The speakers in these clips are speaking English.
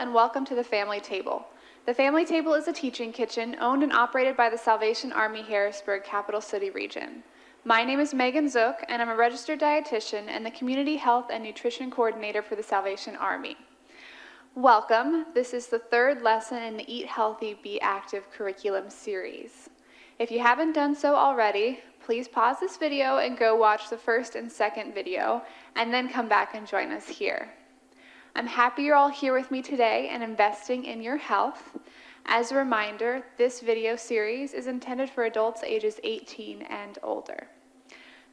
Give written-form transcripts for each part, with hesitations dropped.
and welcome to the Family Table. The Family Table is a teaching kitchen owned and operated by the Salvation Army Harrisburg Capital City region. My name is Megan Zook, and I'm a registered dietitian and the Community Health and Nutrition Coordinator for the Salvation Army. Welcome. This is the third lesson in the Eat Healthy, Be Active curriculum series. If you haven't done so already, please pause this video and go watch the first and second video, and then come back and join us here. I'm happy you're all here with me today and investing in your health. As a reminder, this video series is intended for adults ages 18 and older.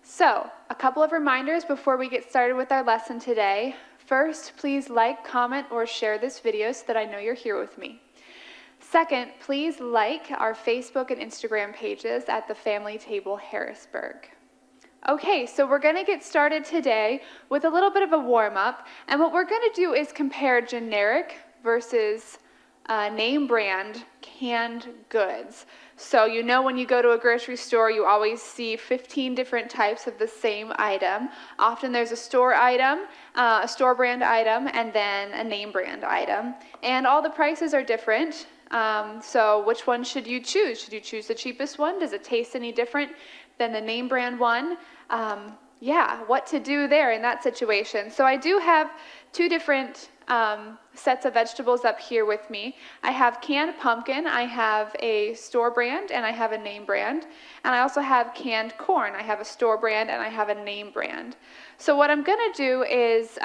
So, a couple of reminders before we get started with our lesson today. First, please like, comment, or share this video so that I know you're here with me. Second, please like our Facebook and Instagram pages at the Family Table Harrisburg. Okay, so we're going to get started today with a little bit of a warm-up, and what we're going to do is compare generic versus name brand canned goods. So you know when you go to a grocery store, you always see 15 different types of the same item. Often there's a store item, a store brand item, and then a name brand item. And all the prices are different. So which one should you choose? Should you choose the cheapest one? Does it taste any different than the name brand one? What to do there in that situation. So I do have two different sets of vegetables up here with me. I have canned pumpkin, I have a store brand, and I have a name brand. And I also have canned corn. I have a store brand and I have a name brand. So what I'm going to do is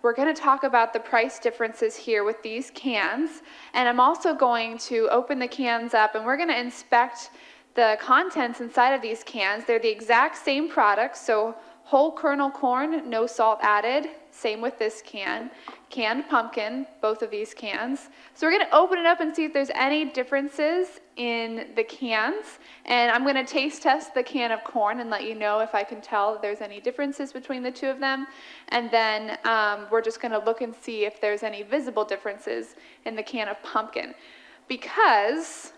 we're going to talk about the price differences here with these cans. And I'm also going to open the cans up and we're going to inspect the contents inside of these cans. They're the exact same product, so whole kernel corn, no salt added. Same with this can. Canned pumpkin, both of these cans. So we're going to open it up and see if there's any differences in the cans. And I'm going to taste test the can of corn and let you know if I can tell if there's any differences between the two of them. And then we're just going to look and see if there's any visible differences in the can of pumpkin. Because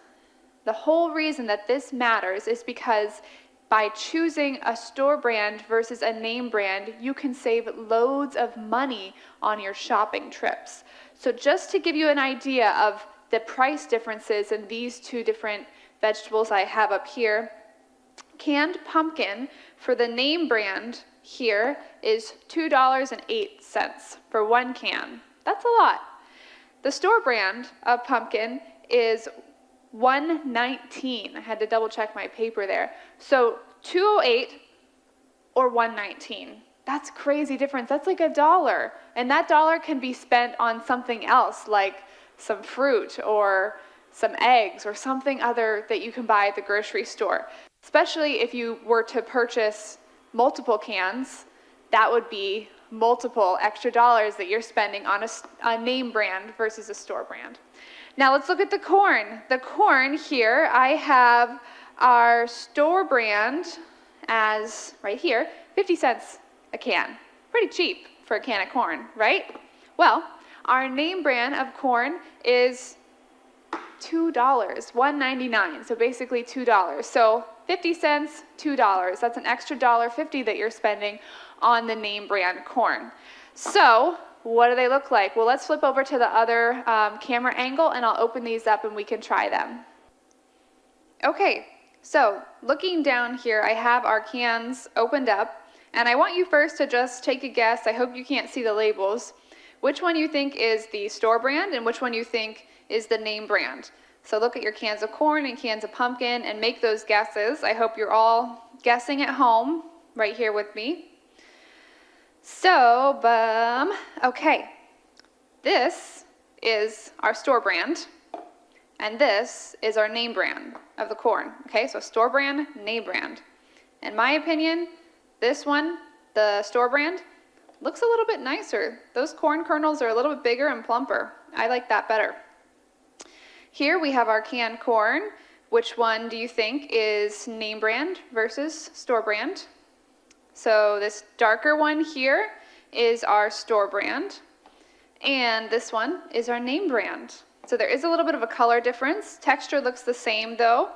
the whole reason that this matters is because by choosing a store brand versus a name brand, you can save loads of money on your shopping trips. So just to give you an idea of the price differences in these two different vegetables I have up here, canned pumpkin for the name brand here is $2.08 for one can. That's a lot. The store brand of pumpkin is $1.19. I had to double check my paper there. So $2.08 or $1.19. That's crazy difference. That's like $1. And that dollar can be spent on something else, like some fruit or some eggs or something other that you can buy at the grocery store. Especially if you were to purchase multiple cans, that would be multiple extra dollars that you're spending on a name brand versus a store brand. Now let's look at the corn. The corn here, I have our store brand as, right here, 50 cents a can. Pretty cheap for a can of corn, right? Well, our name brand of corn is $2, $1.99, so basically $2. So 50 cents, $2. That's an extra $1.50 that you're spending on the name brand corn. So what do they look like? Well, let's flip over to the other camera angle and I'll open these up and we can try them. Okay, so looking down here, I have our cans opened up and I want you first to just take a guess. I hope you can't see the labels. Which one you think is the store brand and which one you think is the name brand. So look at your cans of corn and cans of pumpkin and make those guesses. I hope you're all guessing at home right here with me. So, okay, this is our store brand, and this is our name brand of the corn. Okay, so store brand, name brand. In my opinion, this one, the store brand, looks a little bit nicer. Those corn kernels are a little bit bigger and plumper. I like that better. Here we have our canned corn. Which one do you think is name brand versus store brand? So this darker one here is our store brand, and this one is our name brand. So there is a little bit of a color difference. Texture looks the same though.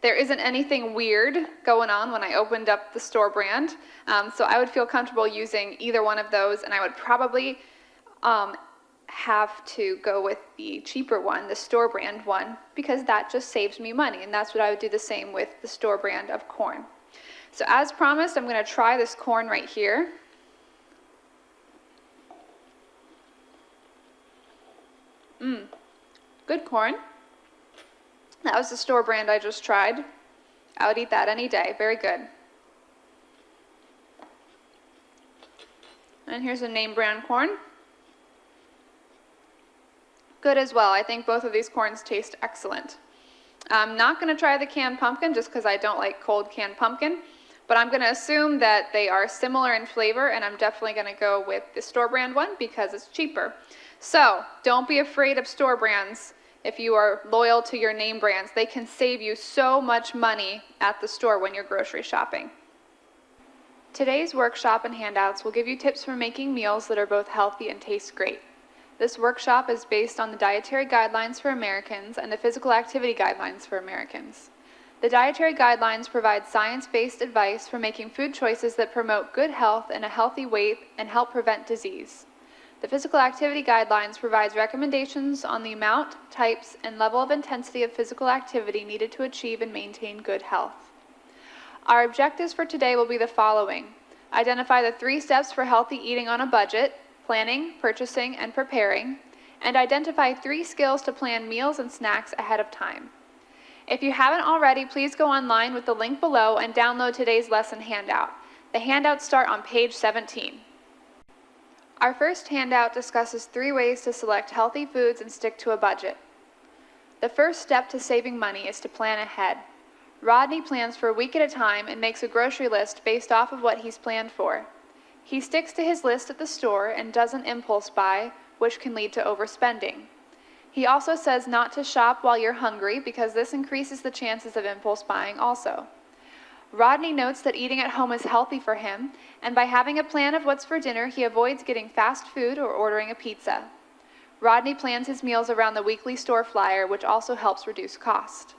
There isn't anything weird going on when I opened up the store brand. So I would feel comfortable using either one of those, and I would probably have to go with the cheaper one, the store brand one, because that just saves me money, and that's what I would do the same with the store brand of corn. So as promised, I'm going to try this corn right here. Good corn. That was the store brand I just tried. I would eat that any day. Very good. And here's a name brand corn. Good as well. I think both of these corns taste excellent. I'm not going to try the canned pumpkin just because I don't like cold canned pumpkin, but I'm going to assume that they are similar in flavor, and I'm definitely going to go with the store brand one because it's cheaper. So don't be afraid of store brands if you are loyal to your name brands. They can save you so much money at the store when you're grocery shopping. Today's workshop and handouts will give you tips for making meals that are both healthy and taste great. This workshop is based on the Dietary Guidelines for Americans and the Physical Activity Guidelines for Americans. The Dietary Guidelines provide science-based advice for making food choices that promote good health and a healthy weight and help prevent disease. The Physical Activity Guidelines provides recommendations on the amount, types, and level of intensity of physical activity needed to achieve and maintain good health. Our objectives for today will be the following. Identify the 3 steps for healthy eating on a budget: planning, purchasing, and preparing, and identify 3 skills to plan meals and snacks ahead of time. If you haven't already, please go online with the link below and download today's lesson handout. The handouts start on page 17. Our first handout discusses 3 ways to select healthy foods and stick to a budget. The first step to saving money is to plan ahead. Rodney plans for a week at a time and makes a grocery list based off of what he's planned for. He sticks to his list at the store and doesn't impulse buy, which can lead to overspending. He also says not to shop while you're hungry because this increases the chances of impulse buying also. Rodney notes that eating at home is healthy for him, and by having a plan of what's for dinner, he avoids getting fast food or ordering a pizza. Rodney plans his meals around the weekly store flyer, which also helps reduce cost.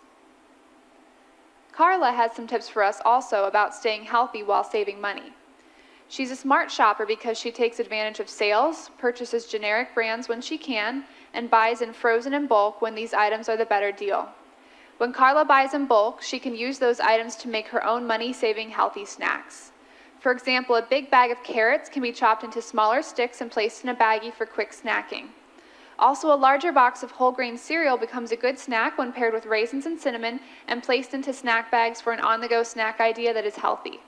Carla has some tips for us also about staying healthy while saving money. She's a smart shopper because she takes advantage of sales, purchases generic brands when she can, and buys in frozen in bulk when these items are the better deal. When Carla buys in bulk, she can use those items to make her own money-saving healthy snacks. For example, a big bag of carrots can be chopped into smaller sticks and placed in a baggie for quick snacking. Also, a larger box of whole grain cereal becomes a good snack when paired with raisins and cinnamon and placed into snack bags for an on-the-go snack idea that is healthy.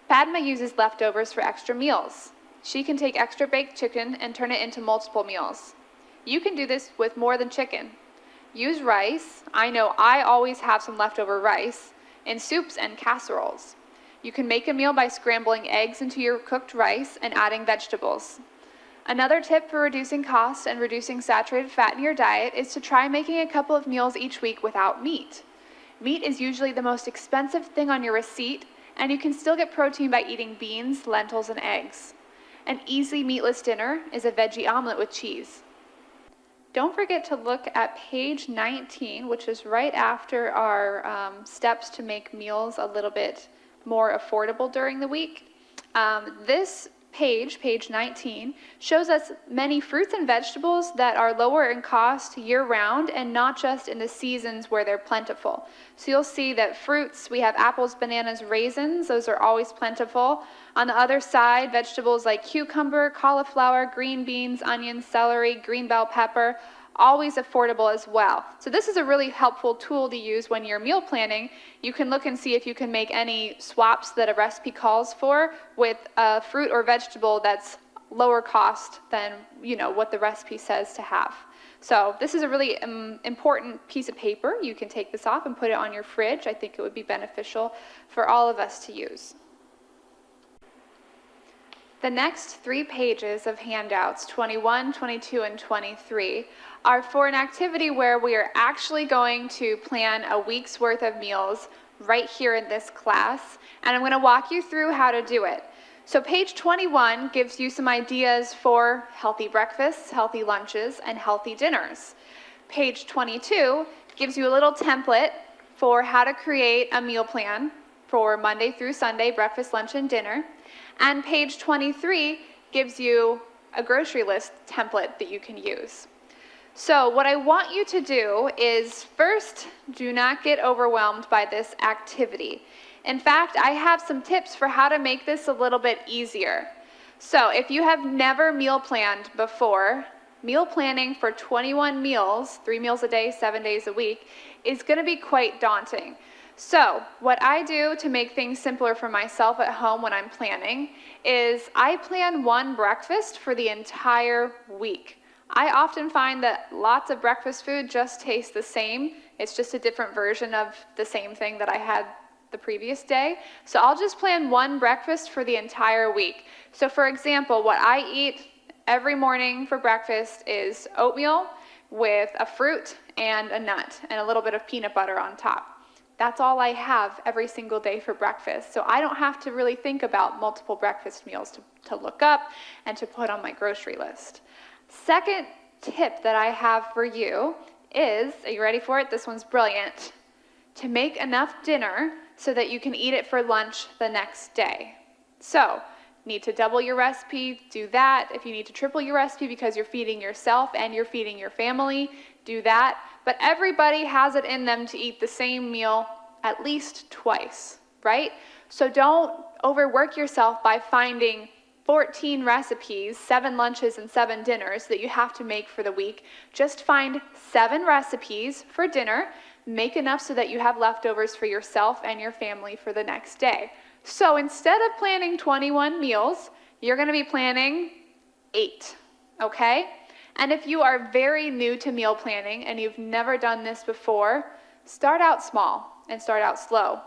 Padma uses leftovers for extra meals. She can take extra baked chicken and turn it into multiple meals. You can do this with more than chicken. Use rice. I know I always have some leftover rice in soups and casseroles. You can make a meal by scrambling eggs into your cooked rice and adding vegetables. Another tip for reducing costs and reducing saturated fat in your diet is to try making a couple of meals each week without meat. Meat is usually the most expensive thing on your receipt, and you can still get protein by eating beans, lentils, and eggs. An easy meatless dinner is a veggie omelet with cheese. Don't forget to look at page 19, which is right after our steps to make meals a little bit more affordable during the week. This page 19, shows us many fruits and vegetables that are lower in cost year-round and not just in the seasons where they're plentiful. So you'll see that fruits, we have apples, bananas, raisins, those are always plentiful. On the other side, vegetables like cucumber, cauliflower, green beans, onions, celery, green bell pepper, always affordable as well. So this is a really helpful tool to use when you're meal planning. You can look and see if you can make any swaps that a recipe calls for with a fruit or vegetable that's lower cost than what the recipe says to have. So this is a really important piece of paper. You can take this off and put it on your fridge. I think it would be beneficial for all of us to use. The next 3 pages of handouts, 21, 22, and 23, are for an activity where we are actually going to plan a week's worth of meals right here in this class, and I'm going to walk you through how to do it. So page 21 gives you some ideas for healthy breakfasts, healthy lunches, and healthy dinners. Page 22 gives you a little template for how to create a meal plan for Monday through Sunday, breakfast, lunch, and dinner. And page 23 gives you a grocery list template that you can use. So what I want you to do is, first, do not get overwhelmed by this activity. In fact, I have some tips for how to make this a little bit easier. So if you have never meal planned before, meal planning for 21 meals, 3 meals a day, 7 days a week, is going to be quite daunting. So what I do to make things simpler for myself at home when I'm planning is I plan one breakfast for the entire week. I often find that lots of breakfast food just tastes the same. It's just a different version of the same thing that I had the previous day. So I'll just plan one breakfast for the entire week. So for example, what I eat every morning for breakfast is oatmeal with a fruit and a nut and a little bit of peanut butter on top. That's all I have every single day for breakfast. So I don't have to really think about multiple breakfast meals to look up and to put on my grocery list. Second tip that I have for you is, are you ready for it? This one's brilliant. To make enough dinner so that you can eat it for lunch the next day. So, need to double your recipe, do that. If you need to triple your recipe because you're feeding yourself and you're feeding your family, do that. But everybody has it in them to eat the same meal at least twice, right? So don't overwork yourself by finding 14 recipes, 7 lunches and 7 dinners that you have to make for the week. Just find 7 recipes for dinner, make enough so that you have leftovers for yourself and your family for the next day. So instead of planning 21 meals, you're going to be planning 8, okay? And if you are very new to meal planning and you've never done this before, start out small and start out slow.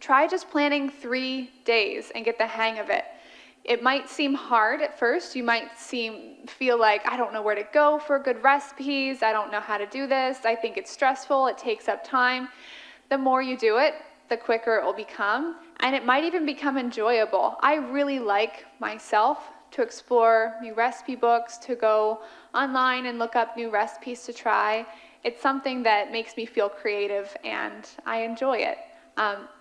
Try just planning 3 days and get the hang of it. It might seem hard at first. You might feel like, I don't know where to go for good recipes. I don't know how to do this. I think it's stressful. It takes up time. The more you do it, the quicker it will become. And it might even become enjoyable. I really like myself to explore new recipe books, to go online and look up new recipes to try. It's something that makes me feel creative and I enjoy it.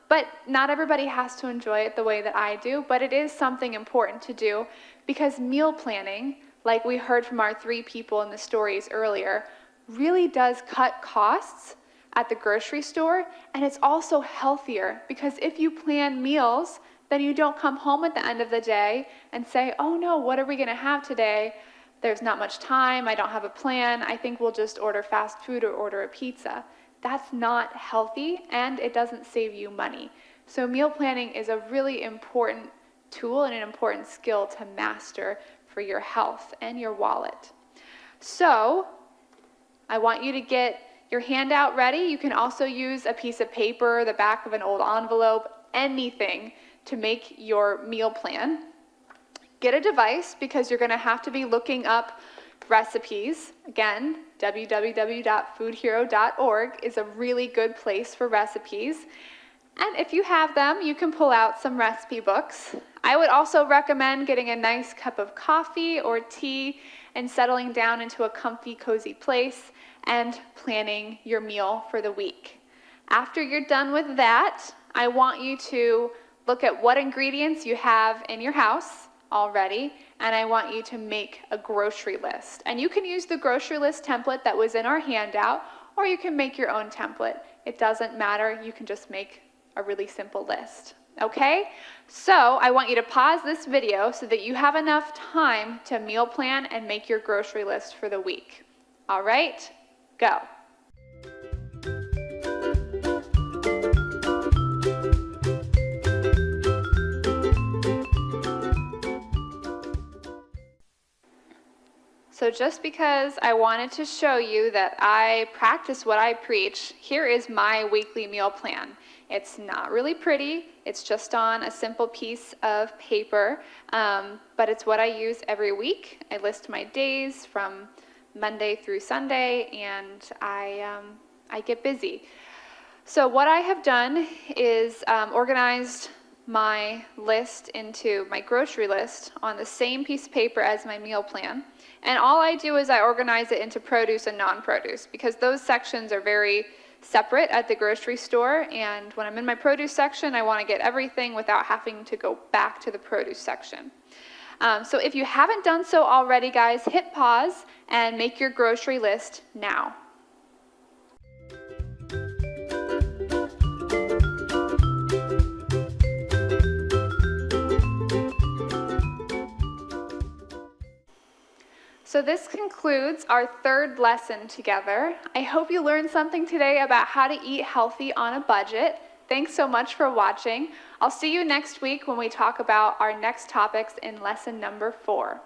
But not everybody has to enjoy it the way that I do, but it is something important to do because meal planning, like we heard from our 3 people in the stories earlier, really does cut costs at the grocery store, and it's also healthier because if you plan meals, then you don't come home at the end of the day and say, oh no, what are we going to have today? There's not much time, I don't have a plan, I think we'll just order fast food or order a pizza. That's not healthy and it doesn't save you money. So meal planning is a really important tool and an important skill to master for your health and your wallet. So I want you to get your handout ready. You can also use a piece of paper, the back of an old envelope, anything to make your meal plan. Get a device because you're going to have to be looking up recipes. Again, www.foodhero.org is a really good place for recipes. And if you have them, you can pull out some recipe books. I would also recommend getting a nice cup of coffee or tea and settling down into a comfy, cozy place and planning your meal for the week. After you're done with that, I want you to look at what ingredients you have in your house already, and I want you to make a grocery list. And you can use the grocery list template that was in our handout, or you can make your own template. It doesn't matter. You can just make a really simple list. Okay? So I want you to pause this video so that you have enough time to meal plan and make your grocery list for the week. All right? Go. So just because I wanted to show you that I practice what I preach, here is my weekly meal plan. It's not really pretty, it's just on a simple piece of paper, but it's what I use every week. I list my days from Monday through Sunday, and I get busy. So what I have done is organized my list into my grocery list on the same piece of paper as my meal plan. And all I do is I organize it into produce and non-produce because those sections are very separate at the grocery store. And when I'm in my produce section, I want to get everything without having to go back to the produce section. So if you haven't done so already, guys, hit pause and make your grocery list now. So this concludes our third lesson together. I hope you learned something today about how to eat healthy on a budget. Thanks so much for watching. I'll see you next week when we talk about our next topics in lesson number 4.